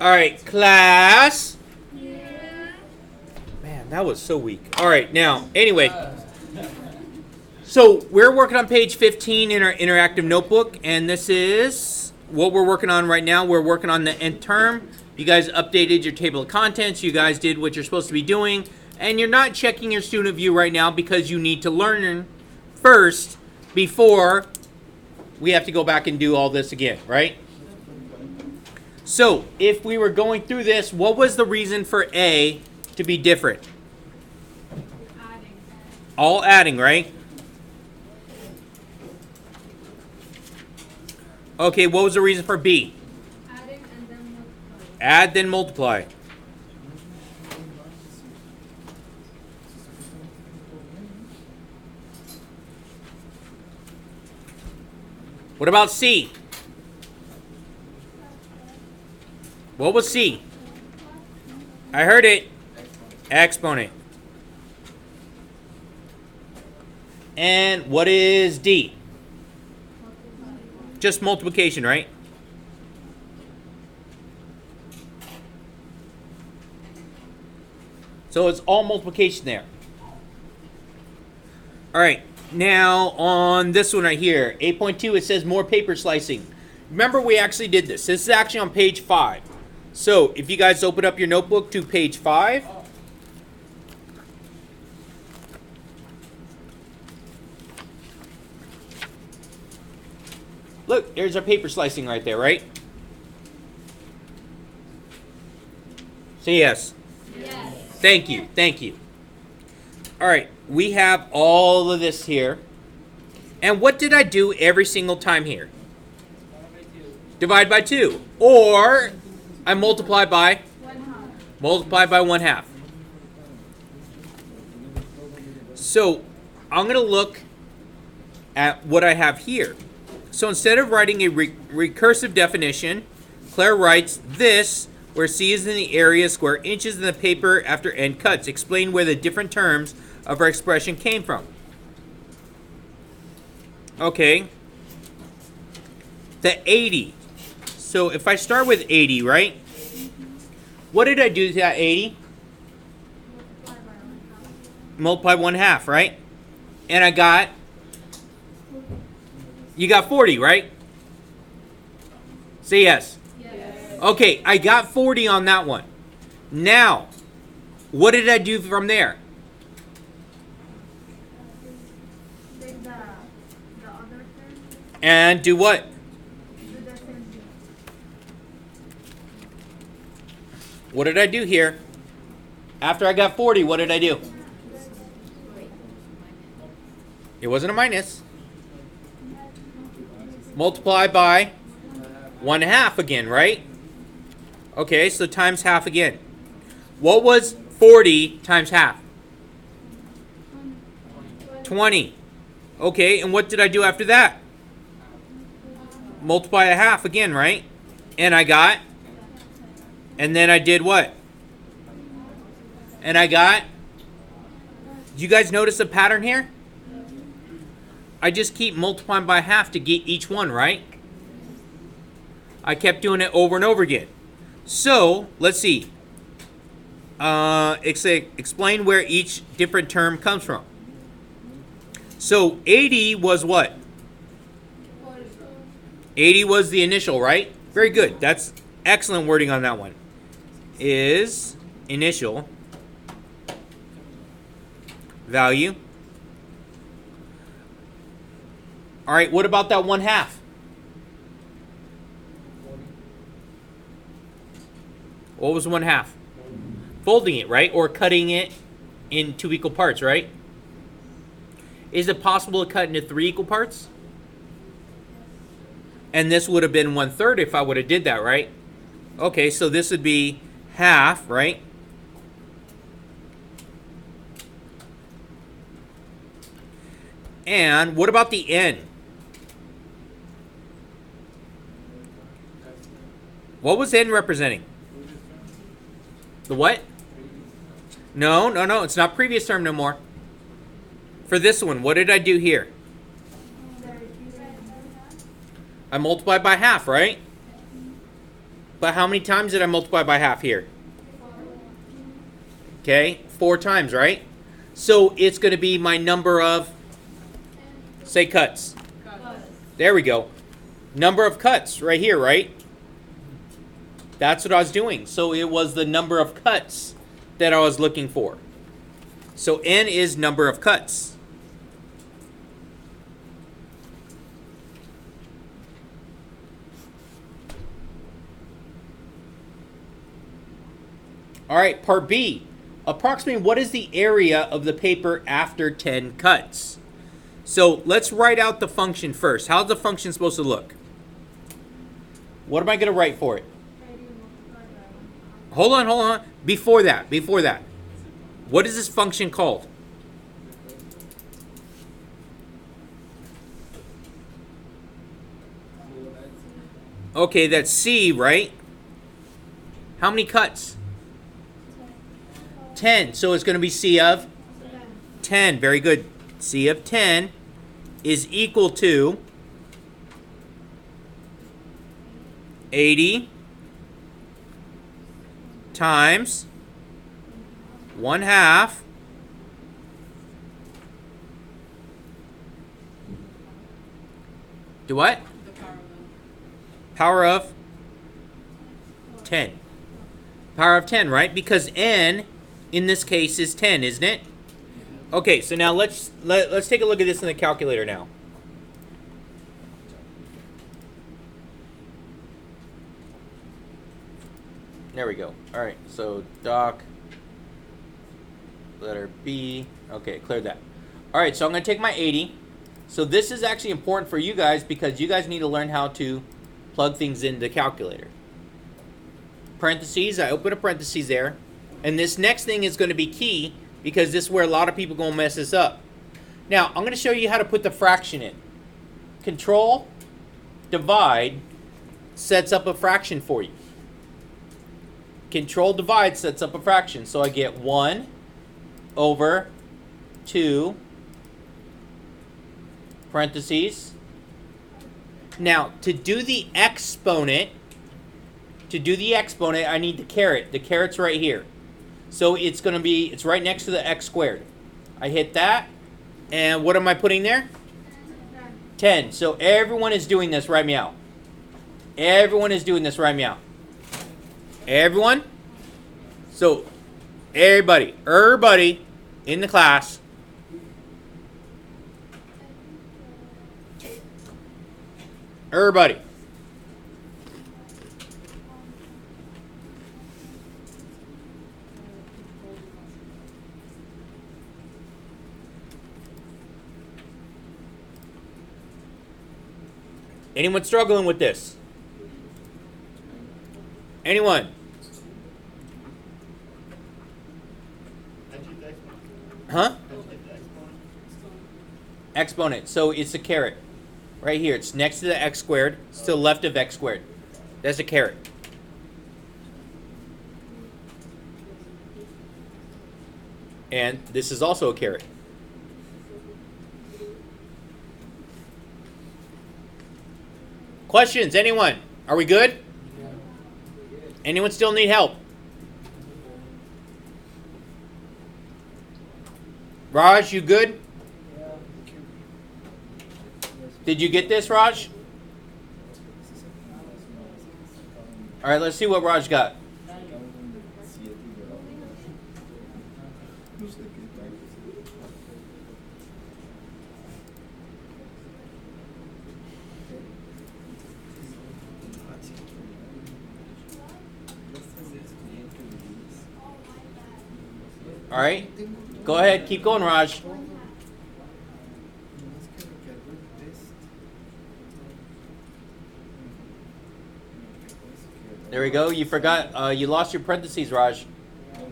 All right, class. Man, that was so weak. All right, now, anyway. So we're working on page 15 in our interactive notebook, and this is what we're working on right now. We're working on the nth term. You guys updated your table of contents. You guys did what you're supposed to be doing, and you're not checking your student view right now because you need to learn first before we have to go back and do all this again, right? So if we were going through this, what was the reason for A to be different? Adding. All adding, right? Okay, what was the reason for B? Adding and then multiplying. Add, then multiply. What about C? What was C? I heard it. Exponent. And what is D? Just multiplication, right? So it's all multiplication there. All right. Now on this one right here, 8.2, it says more paper slicing. Remember, we actually did this. This is actually on page 5. So if you guys open up your notebook to page 5. Look, there's our paper slicing right there, right? Say yes. Yes. Thank you. Thank you. All right. We have all of this here. And what did I do every single time here? Divide by 2. Or I multiply by? 1/2. Multiply by 1/2. So I'm going to look at what I have here. So instead of writing a recursive definition, Claire writes this, where C is in the area, square inches in the paper after end cuts. Explain where the different terms of our expression came from. Okay. The 80. So if I start with 80, right? What did I do to that 80? Multiply 1/2, right? And I got, you got 40, right? Say yes. Yes. Okay, I got 40 on that one. Now, what did I do from there? Take the other term. And do what? Do the same thing. What did I do here? After I got 40, what did I do? It wasn't a minus. Multiply by 1/2 again, right? Okay, so times half again. What was 40 times half? 20. Okay, and what did I do after that? Multiply 1/2 again, right? And I got, and then I did what? And I got, do you guys notice a pattern here? I just keep multiplying by 1/2 to get each one, right? I kept doing it over and over again. So, let's see. Explain where each different term comes from. So, 80 was what? 80 was the initial, right? Very good. That's excellent wording on that one. Is initial value. All right, what about that 1/2? What was 1/2? Folding it, right? Or cutting it in 2 equal parts, right? Is it possible to cut into 3 equal parts? And this would have been 1/3 if I would have did that, right? Okay, so this would be half, right? And what about the n? What was n representing? The what? No, it's not previous term no more. For this one, what did I do here? I multiplied by 1/2, right? But how many times did I multiply by half here? Okay, 4 times, right? So it's going to be my number of, say, cuts. There we go. Number of cuts right here, right? That's what I was doing. So it was the number of cuts that I was looking for. So n is number of cuts. All right, part B. Approximately what is the area of the paper after 10 cuts? So let's write out the function first. How's the function supposed to look? What am I going to write for it? Hold on. Before that. What is this function called? Okay, that's C, right? How many cuts? 10. So it's going to be C of 10. Very good. C of 10 is equal to 80 times 1/2 to what? Power of 10. Power of 10, right? Because n in this case is 10, isn't it? Okay, so now let's take a look at this in the calculator now. There we go. All right, so doc, letter B. Okay, cleared that. All right, so I'm going to take my 80. So this is actually important for you guys because you guys need to learn how to plug things into the calculator. Parentheses, I open a parentheses there. And this next thing is going to be key because this is where a lot of people are going to mess this up. Now, I'm going to show you how to put the fraction in. Control, divide, sets up a fraction for you. Control, divide sets up a fraction. So I get 1 over 2, parentheses. Now, to do the exponent, I need the caret. The caret's right here. So it's going to be, it's right next to the x squared. I hit that, and what am I putting there? 10. So everyone is doing this, write me out. Everyone is doing this, write me out. Everyone? So, everybody in the class. Everybody. Anyone struggling with this? Anyone? Huh? Exponent. So it's a caret. Right here. It's next to the x squared. It's to the left of x squared. That's a caret. And this is also a caret. Questions? Anyone? Are we good? Anyone still need help? Raj, you good? Did you get this, Raj? All right, let's see what Raj got. All right, go ahead, keep going, Raj. There we go. You forgot. You lost your parentheses, Raj. So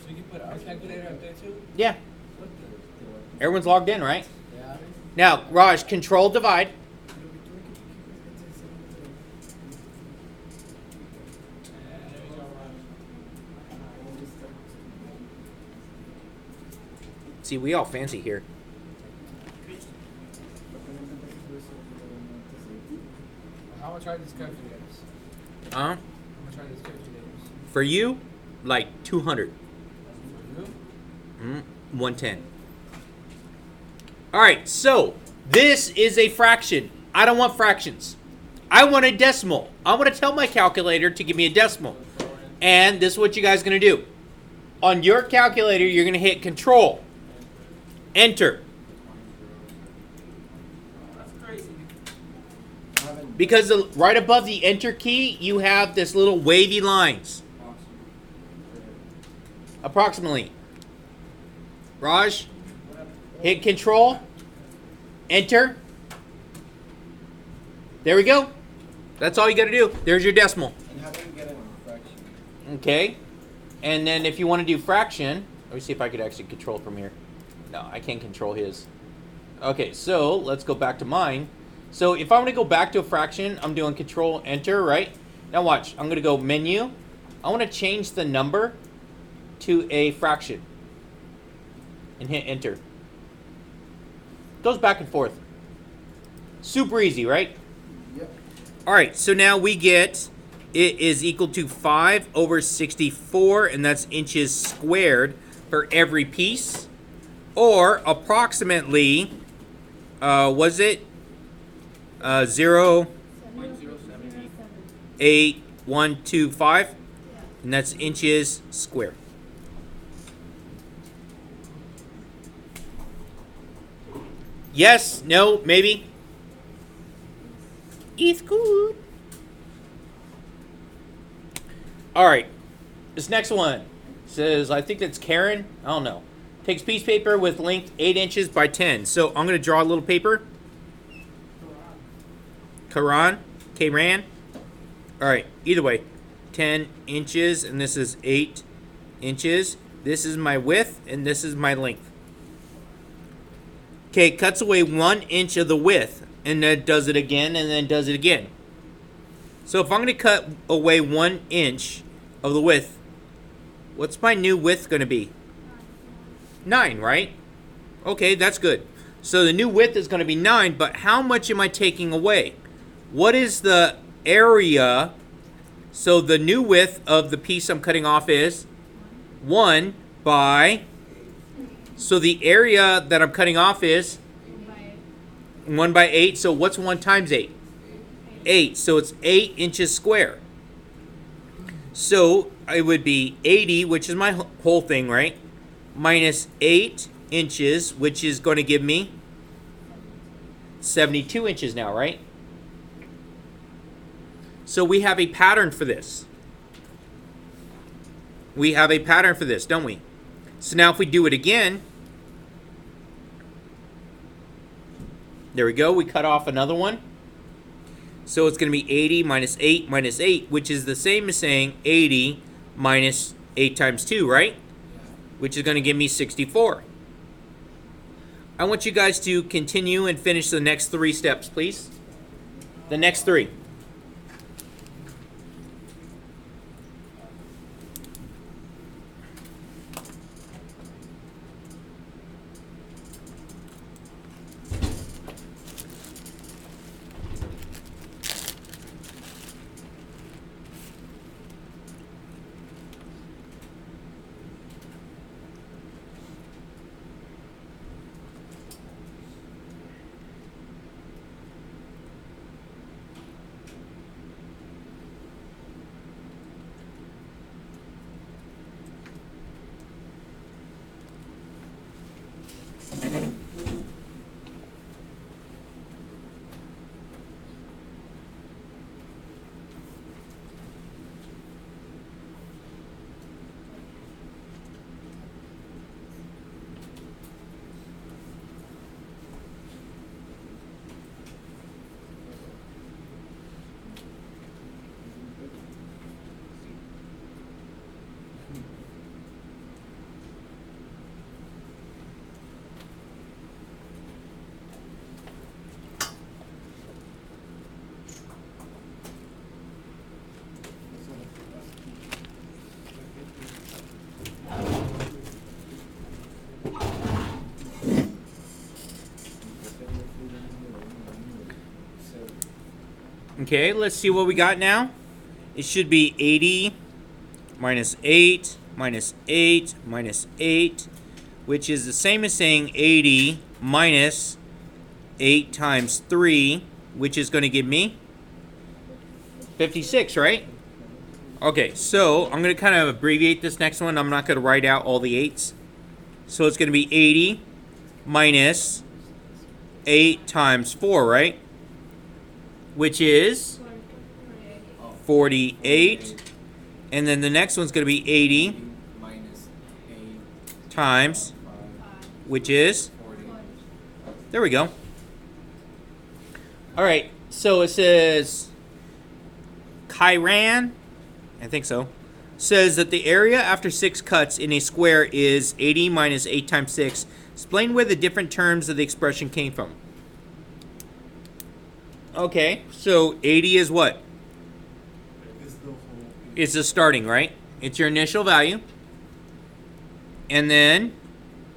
you can put our calculator up there too? Yeah. Everyone's logged in, right? Yeah. Now, Raj, control divide. See, we all fancy here. How much try these calculators. Huh? I'm gonna try these calculators. For you, like 200. For you? 110. All right, so this is a fraction. I don't want fractions. I want a decimal. I want to tell my calculator to give me a decimal. And this is what you guys are going to do. On your calculator, you're going to hit Control, Enter. That's crazy. Because right above the Enter key, you have this little wavy lines. Approximately. Raj, hit Control, Enter. There we go. That's all you got to do. There's your decimal. And how do you get it in fraction? Okay. And then if you want to do fraction, let me see if I could actually control from here. No, I can't control his. Okay, so let's go back to mine. So if I want to go back to a fraction, I'm doing Control Enter, right? Now watch. I'm going to go Menu. I want to change the number to a fraction. And hit Enter. Goes back and forth. Super easy, right? Yep. All right, so now we get it is equal to 5 over 64, and that's inches squared for every piece. Or approximately, was it 0, 8, 1, 2, 5? And that's inches squared. Yes, no, maybe. It's good. All right. This next one says, I think that's Karen. I don't know. Takes piece of paper with length 8 inches by 10. So I'm going to draw a little paper. Karan. All right. Either way. 10 inches, and this is 8 inches. This is my width, and this is my length. Okay, cuts away 1 inch of the width, and then does it again, and then does it again. So if I'm going to cut away 1 inch of the width, what's my new width going to be? 9, right? Okay, that's good. So the new width is going to be 9, but how much am I taking away? What is the area? So the new width of the piece I'm cutting off is 1 by... So the area that I'm cutting off is 1 by 8. So what's 1 times 8? 8. So it's 8 inches square. So it would be 80, which is my whole thing, right? Minus 8 inches, which is going to give me 72 inches now, right? So we have a pattern for this. We have a pattern for this, don't we? So now if we do it again, there we go. We cut off another one. So it's going to be 80 minus 8, which is the same as saying 80 minus 8 times 2, right? Which is going to give me 64. I want you guys to continue and finish the next 3 steps, please. The next 3. Okay, let's see what we got now. It should be 80 minus 8 minus 8 minus 8, which is the same as saying 80 minus 8 times 3, which is going to give me 56, right? Okay, so I'm going to kind of abbreviate this next one. I'm not going to write out all the 8s. So it's going to be 80 minus 8 times 4, right? Which is 48. And then the next one's going to be 80 minus 8 times, 5, which is, 40. there we go. All right, so it says Chiran, I think so, says that the area after 6 cuts in a square is 80 minus 8 times 6. Explain where the different terms of the expression came from. Okay, so 80 is what? It's the starting, right? It's your initial value. And then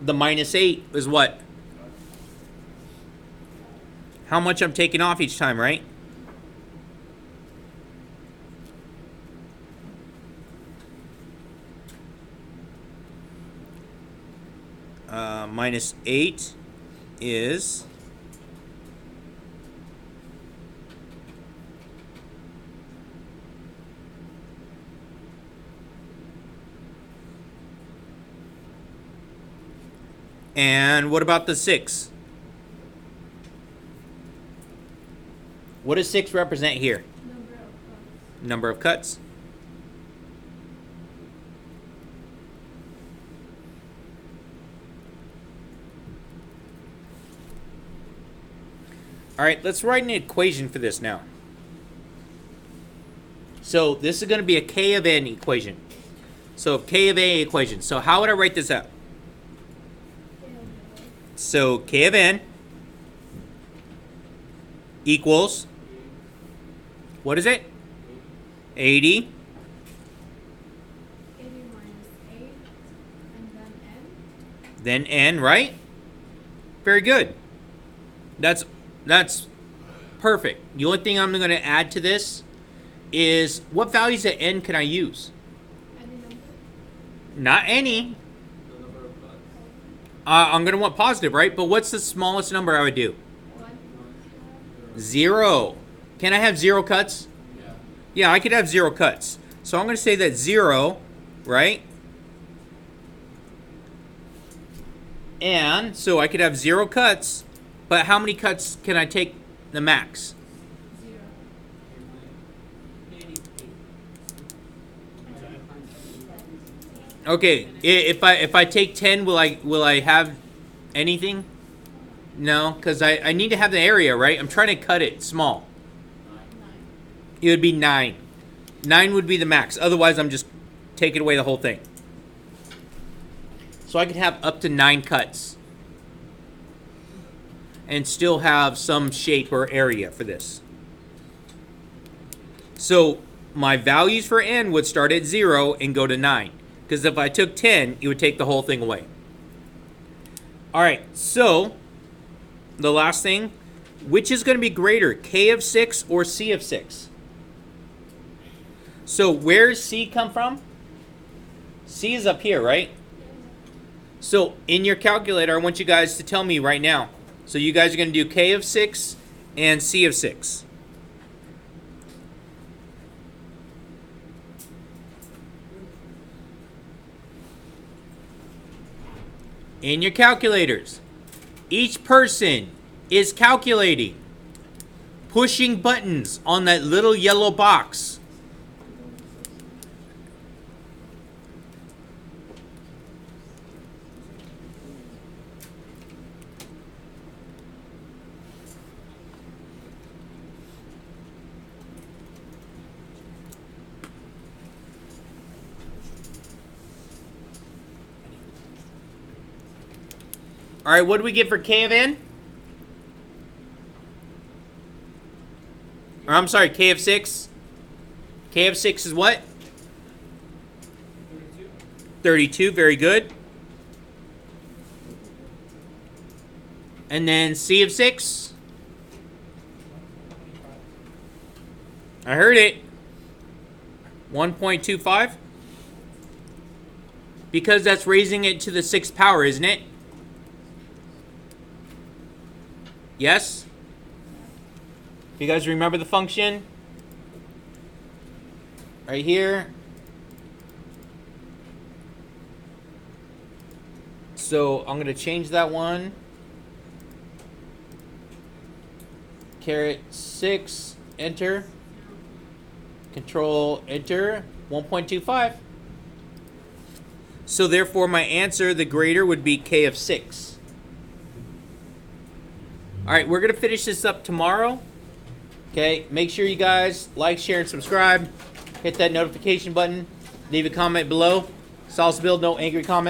the minus 8 is what? How much I'm taking off each time, right? Minus 8 is and what about the 6? What does 6 represent here? Number of cuts. All right, let's write an equation for this now. So this is going to be a K of n equation. So K of a equation. So how would I write this out? So K of n equals, what is it? 80. 80 minus 8 and then n. Then n, right? Very good. That's perfect. The only thing I'm going to add to this is what values at n can I use? Any number? Not any. The number of cuts. I'm going to want positive, right? But what's the smallest number I would do? 1. 0. Can I have 0 cuts? Yeah. Yeah, I could have 0 cuts. So I'm going to say that 0, right? And so I could have 0 cuts, but how many cuts can I take the max? 0. Okay, if I take 10, will I have anything? No, because I need to have the area, right? I'm trying to cut it small. 9. It would be 9. 9 would be the max. Otherwise, I'm just taking away the whole thing. So I could have up to 9 cuts and still have some shape or area for this. So my values for n would start at 0 and go to 9. Because if I took 10, it would take the whole thing away. All right, so the last thing, which is going to be greater, K of 6 or C of 6? So where does C come from? C is up here, right? So in your calculator, I want you guys to tell me right now. So you guys are going to do K of 6 and C of 6. In your calculators, each person is calculating, pushing buttons on that little yellow box. All right, what do we get for K of n? Or I'm sorry, K of 6. K of 6 is what? 32, very good. And then C of 6? I heard it. 1.25? Because that's raising it to the 6th power, isn't it? Yes? You guys remember the function? Right here. So I'm going to change that one. Caret 6, enter. Control, enter. 1.25. So therefore my answer, the greater, would be k of 6. Alright, we're going to finish this up tomorrow. Okay, make sure you guys like, share, and subscribe. Hit that notification button. Leave a comment below. Salsa Build, no angry comments.